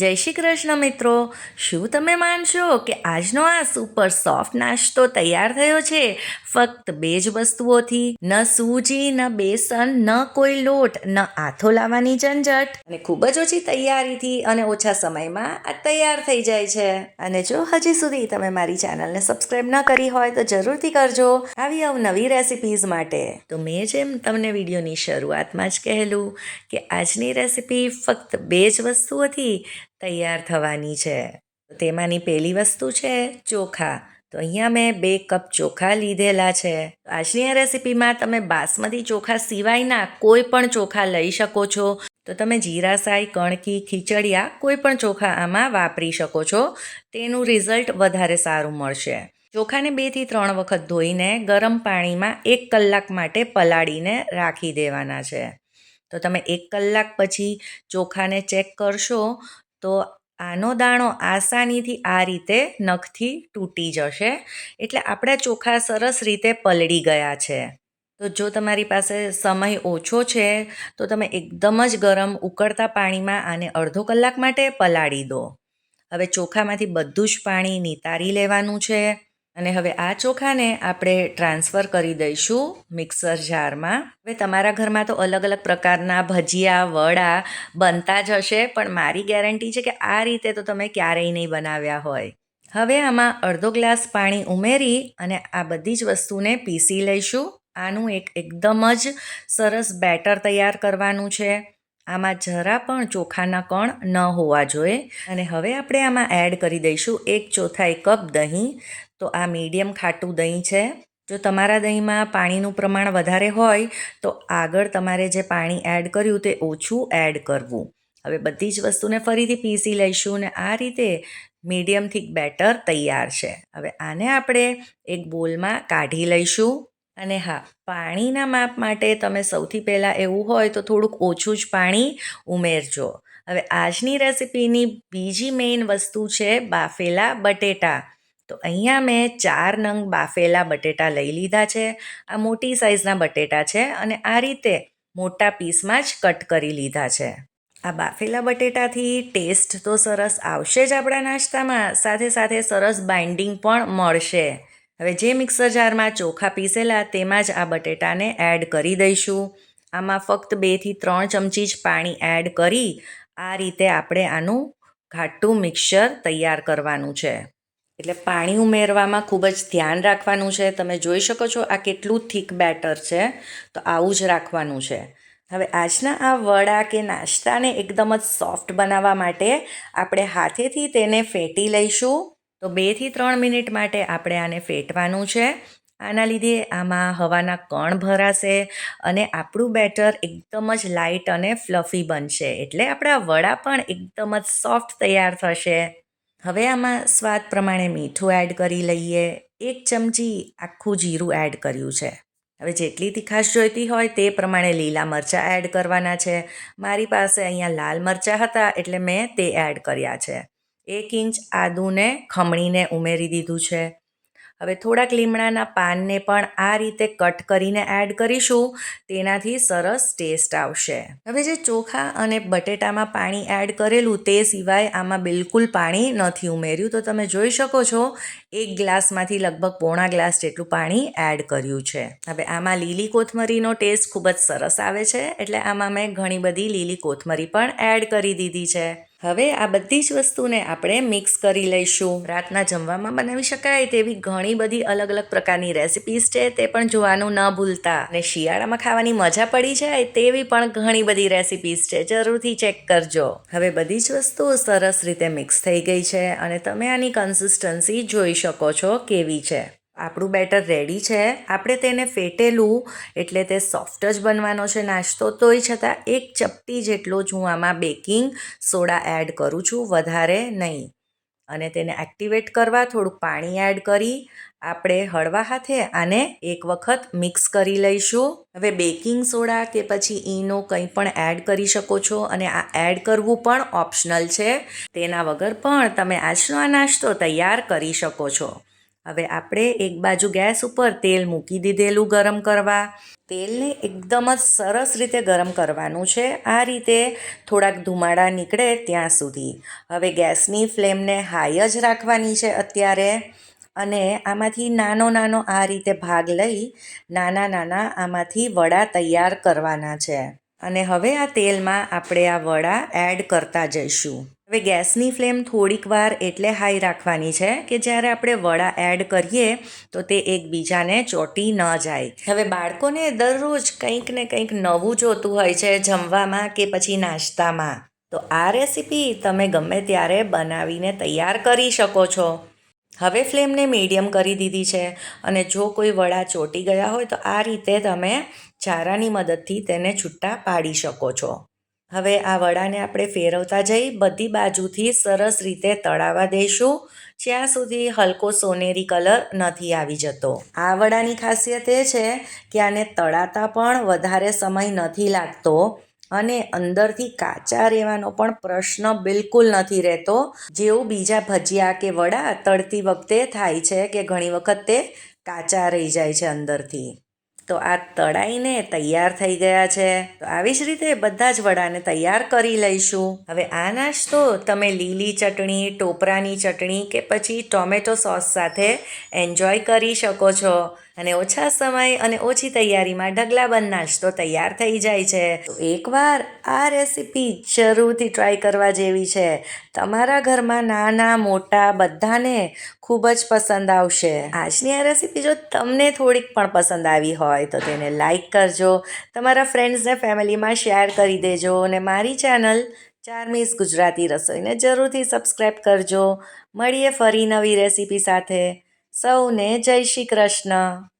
જય શ્રી કૃષ્ણ મિત્રો. શું તમે માનશો કે આજનો આ સુપર સોફ્ટ નાસ્તો તૈયાર થયો છે ફક્ત બે જ વસ્તુઓથી? ન સૂજી, ન બેસન, ન કોઈ લોટ, ન આથો લાવવાની ઝંઝટ, અને ખૂબ જ ઓછી તૈયારીથી અને ઓછા સમયમાં આ તૈયાર થઈ જાય છે. અને જો હજી સુધી તમે મારી ચેનલને સબસ્ક્રાઈબ ન કરી હોય તો જરૂરથી કરજો આવી અવનવી રેસિપીઝ માટે. તો મેં જેમ તમને વિડીયોની શરૂઆતમાં જ કહેલું કે આજની રેસિપી ફક્ત બે જ વસ્તુઓથી તૈયાર થવાની છે. તેમાંની પહેલી વસ્તુ છે ચોખા. તો અહીંયા મેં 2 કપ ચોખા લીધેલા છે. આજની આ રેસિપીમાં તમે બાસમતી ચોખા સિવાયના કોઈ પણ ચોખા લઈ શકો છો. તો તમે જીરા સાઈ, કણકી, ખીચડિયા કોઈ પણ ચોખા આમાં વાપરી શકો છો. તેનું રિઝલ્ટ વધારે સારું મળશે. ચોખાને 2 થી 3 વખત ધોઈને ગરમ પાણીમાં 1 કલાક માટે પલાળીને રાખી દેવાના છે. તો તમે 1 કલાક પછી ચોખાને ચેક કરશો તો આનો દાણો આસાનીથી આ રીતે નખથી તૂટી જશે. એટલે આપણા ચોખા સરસ રીતે પલળી ગયા છે. તો જો તમારી પાસે સમય ઓછો છે તો તમે એકદમ જ ગરમ ઉકળતા પાણીમાં આને અડધો કલાક માટે પલાળી દો. હવે ચોખામાંથી બધું જ પાણી નિતારી લેવાનું છે. અને હવે આ ચોખાને આપણે ટ્રાન્સફર કરી દઈશું મિક્સર જારમાં. હવે તમારા ઘરમાં તો અલગ અલગ પ્રકારના ભજીયા, વડા બનતા જ હશે, પણ મારી ગેરંટી છે કે આ રીતે તો તમે ક્યારેય નહીં બનાવ્યા હોય. હવે આમાં અડધો ગ્લાસ પાણી ઉમેરી અને આ બધી જ વસ્તુને પીસી લઈશું. આનું એકદમ જ સરસ બેટર તૈયાર કરવાનું છે. આમાં જરા પણ ચોખાના કણ ન હોવા જોઈએ. અને હવે આપણે આમાં એડ કરી દઈશું 1/4 કપ દહીં. તો આ મીડિયમ ખાટું દહીં છે. જો તમારા દહીંમાં પાણીનું પ્રમાણ વધારે હોય તો આગળ તમારે જે પાણી એડ કર્યું તે ઓછું એડ કરવું. હવે બધી જ વસ્તુને ફરીથી પીસી લઈશું અને આ રીતે મીડિયમ થીક બેટર તૈયાર છે. હવે આને આપણે એક બોલમાં કાઢી લઈશું. અને હા, પાણીના માપ માટે તમે સૌથી પહેલાં એવું હોય તો થોડુંક ઓછું જ પાણી ઉમેરજો. હવે આજની રેસિપીની બીજી મેઇન વસ્તુ છે બાફેલા બટેટા. તો અહીંયા મેં 4 નંગ બાફેલા બટેટા લઈ લીધા છે. આ મોટી સાઇઝના બટેટા છે અને આ રીતે મોટા પીસમાં જ કટ કરી લીધા છે. આ બાફેલા બટેટાથી ટેસ્ટ તો સરસ આવશે જ આપણા નાસ્તામાં, સાથે સાથે સરસ બાઇન્ડિંગ પણ મળશે. હવે જે મિક્સર જારમાં ચોખા પીસેલા તેમાં જ આ બટેટાને એડ કરી દઈશું. આમાં ફક્ત 2 થી 3 ચમચી જ પાણી એડ કરી આ રીતે આપણે આનું ઘાટું મિક્સર તૈયાર કરવાનું છે. એટલે પાણી ઉમેરવામાં ખૂબ જ ધ્યાન રાખવાનું છે. તમે જોઈ શકો છો આ કેટલું થીક બેટર છે. તો આવું જ રાખવાનું છે. હવે આજના આ વડા કે નાસ્તાને એકદમ જ સોફ્ટ બનાવવા માટે આપણે હાથેથી તેને ફેટી લઈશું. તો 2 થી 3 મિનિટ માટે આપણે આને ફેટવાનું છે. આના લીધે આમાં હવાના કણ ભરાશે અને આપણું બેટર એકદમ જ લાઇટ અને ફ્લફી બનશે. એટલે આપણા વડા પણ એકદમ જ સોફ્ટ તૈયાર થશે. હવે આમાં સ્વાદ પ્રમાણે મીઠું એડ કરી લઈએ. 1 ચમચી આખું જીરું એડ કર્યું છે. હવે જેટલી તીખાશ જોઈતી હોય તે પ્રમાણે લીલા મરચાં એડ કરવાના છે. મારી પાસે અહીંયા લાલ મરચાં હતા એટલે મેં તે એડ કર્યા છે. 1 ઇંચ આદુને ખમણીને ઉમેરી દીધું છે. હવે થોડાક લીમડાના પાનને પણ આ રીતે કટ કરીને એડ કરીશું. તેનાથી સરસ ટેસ્ટ આવશે. હવે જે ચોખા અને બટેટામાં પાણી એડ કરેલું તે સિવાય આમાં બિલકુલ પાણી નથી ઉમેર્યું. તો તમે જોઈ શકો છો 1 ગ્લાસમાંથી લગભગ પોણા ગ્લાસ જેટલું પાણી એડ કર્યું છે. હવે આમાં લીલી કોથમરીનો ટેસ્ટ ખૂબ જ સરસ આવે છે એટલે આમાં મેં ઘણી બધી લીલી કોથમરી પણ એડ કરી દીધી છે. હવે આ બધી જ વસ્તુને આપણે મિક્સ કરી લઈશું. રાતના જમવામાં બનાવી શકાય તેવી ઘણી બધી અલગ અલગ પ્રકારની રેસિપીઝ છે, તે પણ જોવાનું ન ભૂલતા. અને શિયાળામાં ખાવાની મજા પડી જાય તેવી પણ ઘણી બધી રેસિપીઝ છે, જરૂરથી ચેક કરજો. હવે બધી જ વસ્તુઓ સરસ રીતે મિક્સ થઈ ગઈ છે અને તમે આની કન્સિસ્ટન્સી જોઈ શકો છો કેવી છે. આપણું બેટર રેડી છે. આપણે તેને ફેટેલું એટલે તે સોફ્ટ જ બનવાનો છે નાસ્તો. તોય છતાં 1 ચપટી જેટલો જ હું આમાં બેકિંગ સોડા એડ કરું છું, વધારે નહીં. અને તેને એક્ટિવેટ કરવા થોડુંક પાણી એડ કરી આપણે હળવા હાથે આને એક વખત મિક્સ કરી લઈશું. હવે બેકિંગ સોડા કે પછી ઈનો કંઈ પણ એડ કરી શકો છો અને આ એડ કરવું પણ ઓપ્શનલ છે. તેના વગર પણ તમે આજનો આ નાસ્તો તૈયાર કરી શકો છો. હવે આપણે એક બાજુ ગેસ ઉપર તેલ મૂકી દીધેલું ગરમ કરવા. તેલને એકદમ જ સરસ રીતે ગરમ કરવાનું છે, આ રીતે થોડાક ધુમાડા નીકળે ત્યાં સુધી. હવે ગેસની ફ્લેમને હાઈ જ રાખવાની છે અત્યારે. અને આમાંથી નાનો નાનો આ રીતે ભાગ લઈ નાના આમાંથી વડા તૈયાર કરવાના છે. અને હવે આ તેલમાં આપણે આ વડા એડ કરતા જઈશું. હવે ગેસની ફ્લેમ થોડીક વાર એટલે હાઈ રાખવાની છે કે જ્યારે આપણે વડા એડ કરીએ તો તે એકબીજાને ચોંટી ન જાય. હવે બાળકોને દરરોજ કંઈક ને કંઈક નવું જોતું હોય છે જમવામાં કે પછી નાસ્તામાં. તો આ રેસીપી તમે ગમે ત્યારે બનાવીને તૈયાર કરી શકો છો. હવે ફ્લેમને મીડિયમ કરી દીધી છે અને જો કોઈ વડા ચોંટી ગયા હોય તો આ રીતે તમે ચારાની મદદથી તેને છૂટા પાડી શકો છો. હવે આ વડાને આપણે ફેરવતા જઈ બધી બાજુથી સરસ રીતે તળાવા દઈશું જ્યાં સુધી હલકો સોનેરી કલર નથી આવી જતો. આ વડાની ખાસિયત એ છે કે આને તળાતા પણ વધારે સમય નથી લાગતો અને અંદરથી કાચા રહેવાનો પણ પ્રશ્ન બિલકુલ નથી રહેતો, જેવું બીજા ભજીયા કે વડા તળતી વખતે થાય છે કે ઘણી વખત તે કાચા રહી જાય છે અંદરથી. તો આ તળાઈને તૈયાર થઈ ગયા છે. તો આવી જ રીતે બધા જ વડાને તૈયાર કરી લઈશું. હવે આ નાસ્તો તમે લીલી ચટણી, ટોપરાની ચટણી કે પછી ટોમેટો સોસ સાથે એન્જોય કરી શકો છો. અને ઓછા સમય અને ઓછી તૈયારીમાં ઢગલાબંધ નાસ્તો તૈયાર થઈ જાય છે. તો એકવાર આ રેસીપી જરૂરથી ટ્રાય કરવા જેવી છે. તમારા ઘરમાં નાના મોટા બધાને ખૂબ જ પસંદ આવશે. આજની આ રેસીપી જો તમને થોડીક પણ પસંદ આવી હોય તો તેને લાઈક કરજો, તમારા ફ્રેન્ડ્સને ફેમિલીમાં શેર કરી દેજો અને મારી ચેનલ ચાર્મીસ ગુજરાતી રસોઈને જરૂરથી સબસ્ક્રાઈબ કરજો. મળીએ ફરી નવી રેસીપી સાથે. સૌને જય શ્રી કૃષ્ણ.